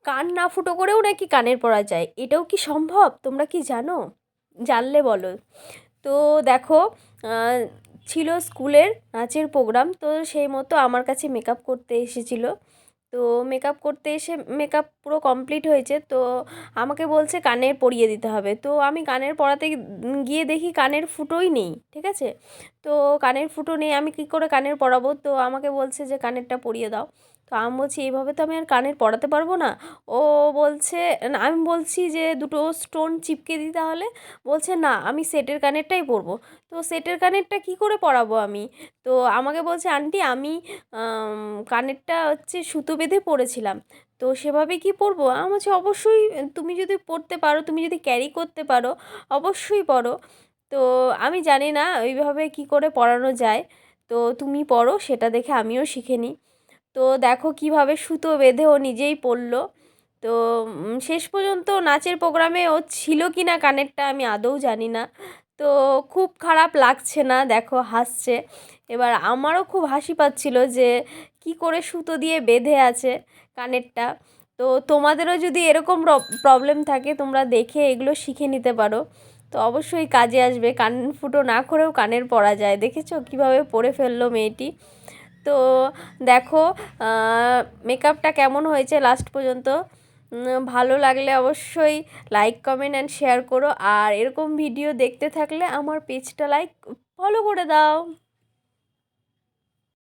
কান না ফুটো করেও নাকি কানের পরা যায়, এটাও কি সম্ভব? তোমরা কি জানো? জানলে বলো। তো দেখো, ছিল স্কুলের নাচের প্রোগ্রাম, তো সেই মতো আমার কাছে মেকআপ করতে এসেছিলো। তো মেকআপ করতে এসে মেকআপ পুরো কমপ্লিট হয়েছে, তো আমাকে বলছে কানের পরিয়ে দিতে হবে। তো আমি কানের পরাতে গিয়ে দেখি কানের ফুটোই নেই, ঠিক আছে? তো কানের ফুটো নেই, আমি কী করে কানের পরাবো? তো আমাকে বলছে যে কানেরটা পরিয়ে দাও। তো আমি বলছি এইভাবে তো আমি আর কানের পরাতে পারবো না। ও বলছে না, আমি বলছি যে দুটো স্টোন চিপকে দিই তাহলে। বলছে না, আমি সেটের কানেরটাই পরবো। তো সেটের কানেরটা কী করে পরাবো আমি? তো আমাকে বলছে আন্টি আমি কানেরটা হচ্ছে সুতো বেঁধে পরেছিলাম, তো সেভাবে কি পরবো? আমি বলছি অবশ্যই, তুমি যদি পরতে পারো, তুমি যদি ক্যারি করতে পারো, অবশ্যই পরো। তো আমি জানি না ওইভাবে কী করে পরানো যায়, তো তুমি পরো, সেটা দেখে আমিও শিখে নিই। তো দেখো কীভাবে সুতো বেঁধে ও নিজেই পরলো। তো শেষ পর্যন্ত নাচের প্রোগ্রামে ও ছিল কি না কানেরটা আমি আদৌ জানি না। তো খুব খারাপ লাগছে না, দেখো হাসছে। এবার আমারও খুব হাসি পাচ্ছিল যে কী করে সুতো দিয়ে বেঁধে আছে কানেরটা। তো তোমাদেরও যদি এরকম প্রবলেম থাকে, তোমরা দেখে এগুলো শিখে নিতে পারো, তো অবশ্যই কাজে আসবে। কান ফুটো না করেও কানের পরা যায়, দেখেছো কীভাবে পরে ফেললো মেয়েটি। তো দেখো মেকআপটা কেমন হয়েছে লাস্ট পর্যন্ত। ভালো লাগলে অবশ্যই লাইক কমেন্ট অ্যান্ড শেয়ার করো, আর এরকম ভিডিও দেখতে থাকলে আমার পেজটা ফলো করে দাও।